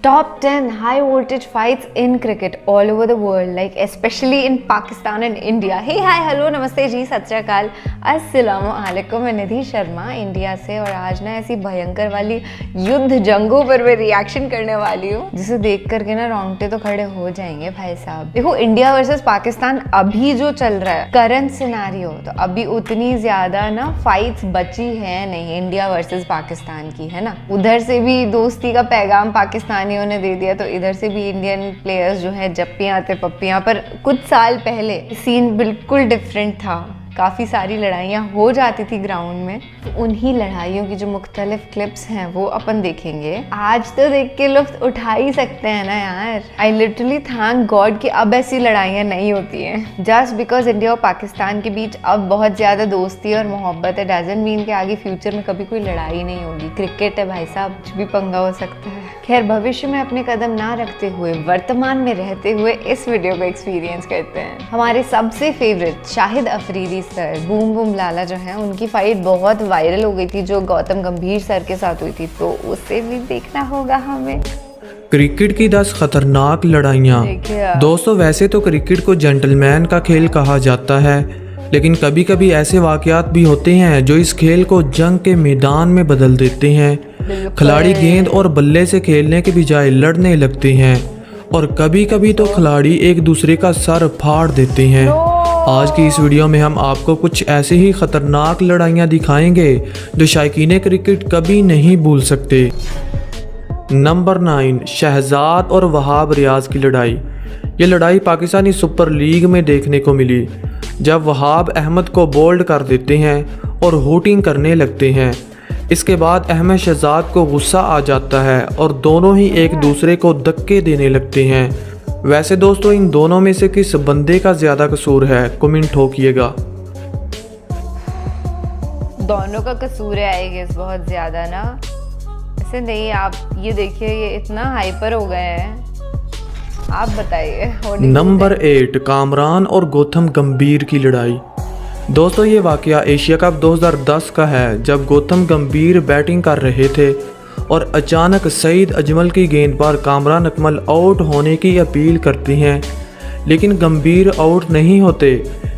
Top 10 high voltage fights in cricket all over the world, like especially in Pakistan and India. Hey, hi, hello, नमस्ते जी, सत श्री अकाल, अस्सलामु अलैकुम। मैं निधि Sharma India से, और आज ना ऐसी भयंकर वाली युद्ध जंगों पर मैं रिएक्शन करने वाली हूँ जिसे देख करके ना रोंगटे तो खड़े हो जाएंगे भाई साहब। देखो, इंडिया वर्सेस पाकिस्तान अभी जो चल रहा है करंट सिनेरियो, तो अभी उतनी ज्यादा ना फाइट्स बची है नहीं इंडिया वर्सेस पाकिस्तान की, है ना। उधर से भी दोस्ती का पैगाम पाकिस्तानियों ने दे दिया, तो इधर से भी इंडियन प्लेयर्स जो है जप्पियां थे पप्पियां। पर कुछ साल पहले सीन बिल्कुल डिफरेंट था, काफ़ी सारी लड़ाइयाँ हो जाती थी ग्राउंड में। तो उन्हीं लड़ाइयों की जो मुख्तलिफ क्लिप्स हैं वो अपन देखेंगे। आज तो देख के लुत्फ उठा ही सकते हैं ना यार। आई लिटरली थैंक गॉड कि अब ऐसी लड़ाइयाँ नहीं होती हैं। जस्ट बिकॉज इंडिया और पाकिस्तान के बीच अब बहुत ज़्यादा दोस्ती और मोहब्बत है, डजंट मीन कि आगे फ्यूचर में कभी कोई लड़ाई नहीं होगी। क्रिकेट है भाई साहब, कुछ भी पंगा हो सकता है। खैर, भविष्य में अपने कदम ना रखते हुए वर्तमान में रहते हुए इस वीडियो को एक्सपीरियंस करते हैं। हमारे सबसे favourite Shahid Afridi sir, boom boom Lala जो है, उनकी फाइट बहुत वायरल हो गई थी जो गौतम गंभीर सर के साथ हुई थी, तो उसे भी देखना होगा हमें। क्रिकेट की 10 खतरनाक लड़ाइयाँ। दोस्तों, वैसे तो क्रिकेट को जेंटलमैन का खेल कहा जाता है, लेकिन कभी कभी ऐसे वाकयात भी होते हैं जो इस खेल को जंग के मैदान में बदल देते हैं। खिलाड़ी गेंद और बल्ले से खेलने के बजाय लड़ने लगते हैं, और कभी कभी तो खिलाड़ी एक दूसरे का सर फाड़ देते हैं। आज की इस वीडियो में हम आपको कुछ ऐसी ही खतरनाक लड़ाइयाँ दिखाएंगे जो शायकीन क्रिकेट कभी नहीं भूल सकते। नंबर 9, शहजाद और वहाब रियाज की लड़ाई। ये लड़ाई पाकिस्तानी सुपर लीग में देखने को मिली, जब वहाब अहमद को बोल्ड कर देते हैं और हूटिंग करने लगते हैं। इसके बाद अहमद शहजाद को गुस्सा आ जाता है और दोनों ही एक दूसरे को धक्के देने लगते हैं। वैसे दोस्तों, इन दोनों में से किस बंदे का ज़्यादा कसूर है, कमेंट ठोकिएगा। दोनों का कसूर है आई गेस, बहुत ज़्यादा ना। ऐसे नहीं, आप ये देखिए, ये इतना हाइपर हो गए हैं। आप बताइए। नंबर 8, कामरान और गौतम गंभीर की लड़ाई। दोस्तों, ये वाकया एशिया कप 2010 का है, जब गौतम गंभीर बैटिंग कर रहे थे और अचानक सईद अजमल की गेंद पर कामरान अकमल आउट होने की अपील करते हैं, लेकिन गंभीर आउट नहीं होते,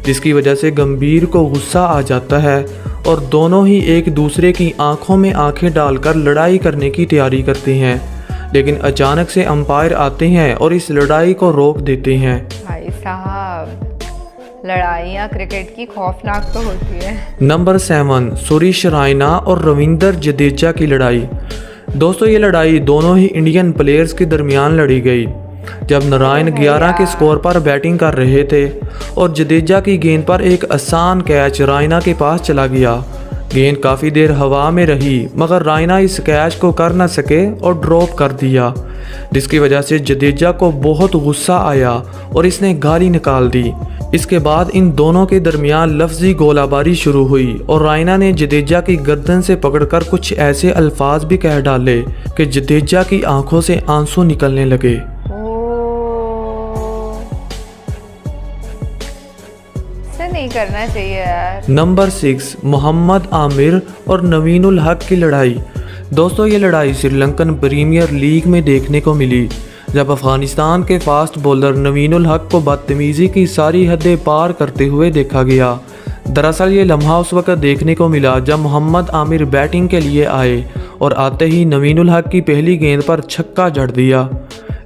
जिसकी वजह से गंभीर को गुस्सा आ जाता है और दोनों ही एक दूसरे की आंखों में आंखें डालकर लड़ाई करने की तैयारी करते हैं। लेकिन अचानक से अंपायर आते हैं और इस लड़ाई को रोक देते हैं। भाई साहब, लड़ाइयाँ क्रिकेट की खौफनाक तो होती है। नंबर 7, सुरेश रैना और रविंद्र जडेजा की लड़ाई। दोस्तों, ये लड़ाई दोनों ही इंडियन प्लेयर्स के दरमियान लड़ी गई, जब नारायण 11 के स्कोर पर बैटिंग कर रहे थे और जडेजा की गेंद पर एक आसान कैच रैना के पास चला गया। गेंद काफ़ी देर हवा में रही, मगर रैना इस कैच को कर न सके और ड्रॉप कर दिया, जिसकी वजह से जडेजा को बहुत गुस्सा आया और इसने गाली निकाल दी। इसके बाद इन दोनों के दरमियान लफ्जी गोलाबारी शुरू हुई और रैना ने जडेजा की गर्दन से पकड़कर कुछ ऐसे अल्फाज भी कह डाले कि जडेजा की आंखों से आंसू निकलने लगे। नहीं करना चाहिए यार। नंबर 6, मोहम्मद आमिर और नवीन उल हक की लड़ाई। दोस्तों, ये लड़ाई श्रीलंकन प्रीमियर लीग में देखने को मिली, जब अफगानिस्तान के फास्ट बॉलर नवीन उल हक को बदतमीज़ी की सारी हदें पार करते हुए देखा गया। दरअसल ये लम्हा उस वक्त देखने को मिला जब मोहम्मद आमिर बैटिंग के लिए आए और आते ही नवीन उल हक की पहली गेंद पर छक्का जड़ दिया।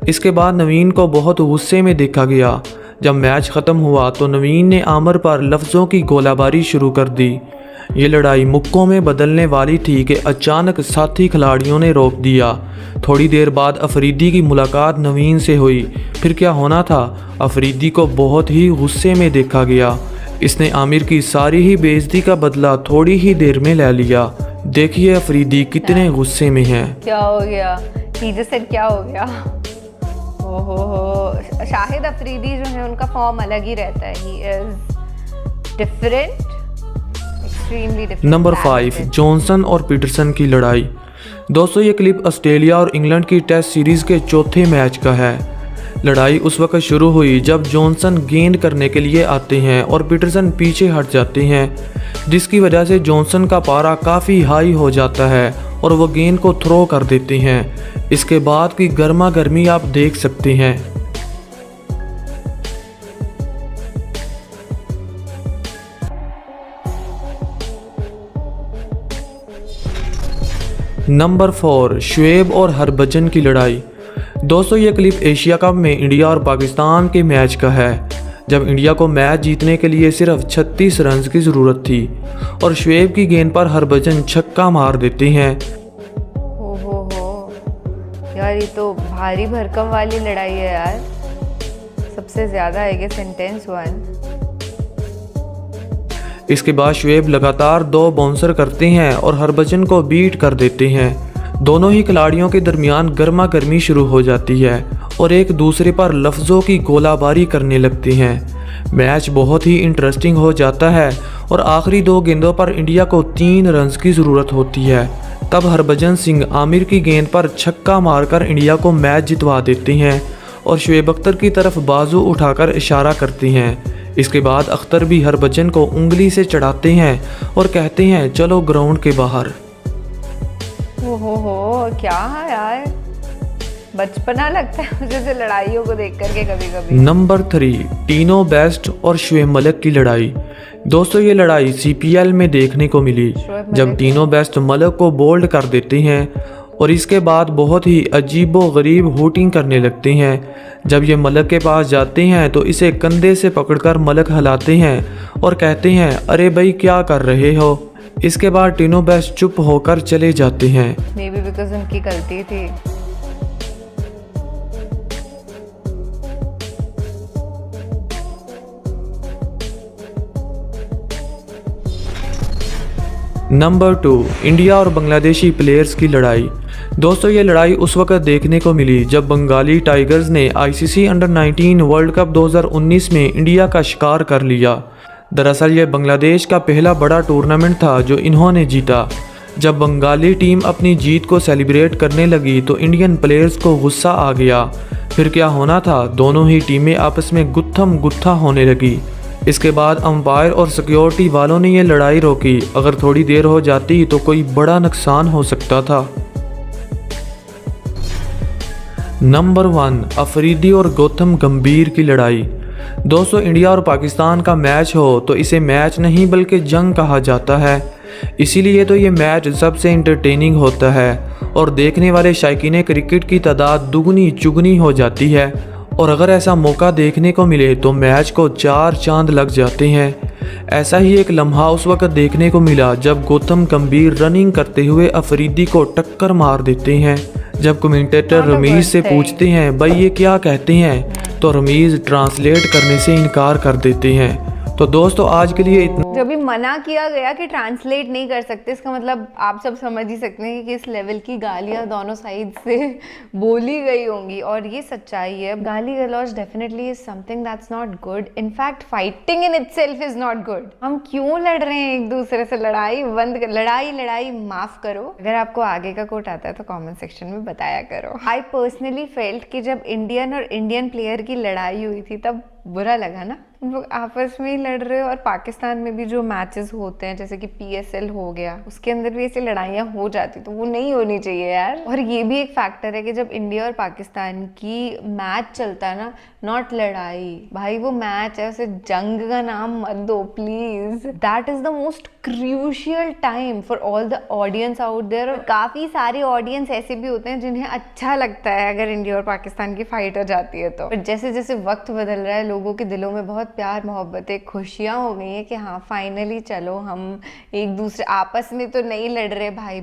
इसके बाद नवीन को बहुत गुस्से में देखा गया। जब मैच ख़त्म हुआ तो नवीन ने आमिर पर लफ्ज़ों की गोलाबारी शुरू कर दी। ये लड़ाई मुक्कों में बदलने वाली थी कि अचानक साथी खिलाड़ियों ने रोक दिया। थोड़ी देर बाद अफरीदी की मुलाकात नवीन से हुई। फिर क्या होना था, अफरीदी को बहुत ही गुस्से में देखा गया। इसने आमिर की सारी ही बेइज्जती का बदला थोड़ी ही देर में ले लिया। देखिए अफरीदी कितने गुस्से में हैं। क्या हो गया, क्या हो गया। ओहो, शाहिद अफरीदी जो है उनका फॉर्म अलग ही रहता है। He is different, extremely different. Number 5, Johnson और पीटरसन की लड़ाई। दोस्तों, ये क्लिप ऑस्ट्रेलिया और इंग्लैंड की टेस्ट सीरीज़ के चौथे मैच का है। लड़ाई उस वक्त शुरू हुई जब जॉनसन गेंद करने के लिए आते हैं और पीटरसन पीछे हट जाते हैं, जिसकी वजह से जॉनसन का पारा काफ़ी हाई हो जाता है और वो गेंद को थ्रो कर देते हैं। इसके बाद की गर्मा गर्मी आप देख सकते हैं। नंबर 4, शुएब और हरभजन की लड़ाई। दोस्तों ये क्लिप एशिया कप में इंडिया और पाकिस्तान के मैच का है, जब इंडिया को मैच जीतने के लिए सिर्फ 36 रन की ज़रूरत थी और शुएब की गेंद पर हरभजन छक्का मार देते हैं। हो यार, ये तो भारी भरकम वाली लड़ाई है यार, सबसे ज़्यादा आई गेस इंटेंस वन। इसके बाद शुएब लगातार 2 बाउंसर करते हैं और हरभजन को बीट कर देते हैं। दोनों ही खिलाड़ियों के दरमियान गर्मा गर्मी शुरू हो जाती है और एक दूसरे पर लफ्ज़ों की गोलाबारी करने लगते हैं। मैच बहुत ही इंटरेस्टिंग हो जाता है और आखिरी 2 गेंदों पर इंडिया को 3 रन की ज़रूरत होती है। तब हरभजन सिंह आमिर की गेंद पर छक्का मारकर इंडिया को मैच जितवा देते हैं और शुएब अख्तर की तरफ बाजू उठाकर इशारा करते हैं। इसके बाद अख्तर भी हरभजन को उंगली से चढ़ाते हैं और कहते हैं चलो ग्राउंड के बाहर। हो क्या है यार, बचपना लगता है मुझे से लड़ाइयों को देख करके कभी कभी। नंबर 3, टीनो बेस्ट और शुएब मलिक की लड़ाई। दोस्तों ये लड़ाई CPL में देखने को मिली, जब टीनो बेस्ट मलिक को बोल्ड कर देते हैं और इसके बाद बहुत ही अजीबो गरीब हूटिंग करने लगते हैं। जब ये मलिक के पास जाते हैं तो इसे कंधे से पकड़कर मलिक हिलाते हैं और कहते हैं अरे भाई क्या कर रहे हो। इसके बाद टीनो बेस्ट चुप होकर चले जाते हैं। मे बी बिकॉज उनकी गलती थी। नंबर 2, इंडिया और बांग्लादेशी प्लेयर्स की लड़ाई। दोस्तों ये लड़ाई उस वक्त देखने को मिली जब बंगाली टाइगर्स ने ICC अंडर 19 वर्ल्ड कप 2019 में इंडिया का शिकार कर लिया। दरअसल ये बांग्लादेश का पहला बड़ा टूर्नामेंट था जो इन्होंने जीता। जब बंगाली टीम अपनी जीत को सेलिब्रेट करने लगी तो इंडियन प्लेयर्स को गुस्सा आ गया। फिर क्या होना था, दोनों ही टीमें आपस में गुत्थम गुत्था होने लगी। इसके बाद अंपायर और सिक्योरिटी वालों ने ये लड़ाई रोकी। अगर थोड़ी देर हो जाती तो कोई बड़ा नुकसान हो सकता था। नंबर 1, अफरीदी और गौतम गंभीर की लड़ाई। दोस्तों इंडिया और पाकिस्तान का मैच हो तो इसे मैच नहीं बल्कि जंग कहा जाता है, इसीलिए तो ये मैच सबसे इंटरटेनिंग होता है और देखने वाले शायकीन क्रिकेट की तादाद दुगनी चुगनी हो जाती है। और अगर ऐसा मौका देखने को मिले तो मैच को 4 चांद लग जाते हैं। ऐसा ही एक लम्हा उस वक्त देखने को मिला जब गौतम गंभीर रनिंग करते हुए अफरीदी को टक्कर मार देते हैं। जब कमेंटेटर रमीज से पूछते हैं भाई ये क्या कहते हैं, तो रमीज ट्रांसलेट करने से इनकार कर देते हैं। तो दोस्तों आज के लिए इतना। जब भी मना किया गया कि ट्रांसलेट नहीं कर सकते, इसका मतलब आप सब समझ ही सकते हैं कि किस लेवल की गालियां दोनों साइड से बोली गई होंगी। और ये सच्चाई है, गाली गलौज definitely is something that's not good. In fact fighting in itself is not good. हम क्यों लड़ रहे हैं एक दूसरे से? लड़ाई बंद कर, लड़ाई माफ करो। अगर आपको आगे का कोट आता है तो कॉमेंट सेक्शन में बताया करो। आई पर्सनली फेल्ट कि जब इंडियन और इंडियन प्लेयर की लड़ाई हुई थी तब बुरा लगा ना, उन लोग आपस में ही लड़ रहे हो। और पाकिस्तान में भी जो मैचेस होते हैं जैसे कि PSL हो गया, उसके अंदर भी ऐसी लड़ाइयाँ हो जाती, तो वो नहीं होनी चाहिए यार। और ये भी एक फैक्टर है कि जब इंडिया और पाकिस्तान की मैच चलता है ना, नॉट लड़ाई भाई, वो मैच है, उसे जंग का नाम मत दो please. That is the most crucial time for all the audience out there. और काफी सारे ऑडियंस ऐसे भी होते हैं जिन्हें अच्छा लगता है अगर इंडिया और पाकिस्तान की फाइट हो जाती है तो। जैसे जैसे वक्त बदल रहा है, लोगों के दिलों में बहुत प्यार मोहब्बतें खुशियाँ हो गई हैं कि हाँ फाइनली चलो हम एक दूसरे, आपस में तो नहीं लड़ रहे भाई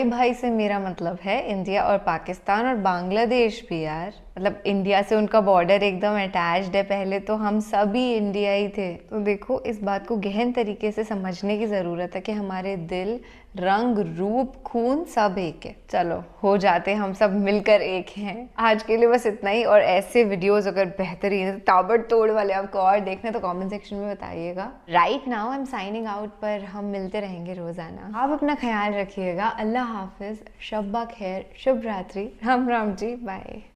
भाई से मेरा मतलब है इंडिया और पाकिस्तान और बांग्लादेश भी यार। मतलब इंडिया से उनका बॉर्डर एकदम अटैच्ड है, पहले तो हम सभी इंडियाई थे। तो देखो इस बात को गहन तरीके से समझने की ज़रूरत है कि हमारे दिल, रंग, रूप, खून सब एक है। चलो हो जाते हम सब मिलकर एक हैं। आज के लिए बस इतना ही। और ऐसे वीडियोस अगर बेहतरीन ताबड़तोड़ वाले आपको और देखने तो कमेंट सेक्शन में बताइएगा। Right now I am signing out, पर हम मिलते रहेंगे रोजाना। आप अपना ख्याल रखिएगा। अल्लाह हाफिज, शब्बा खैर, शुभ रात्रि, राम राम जी, बाय।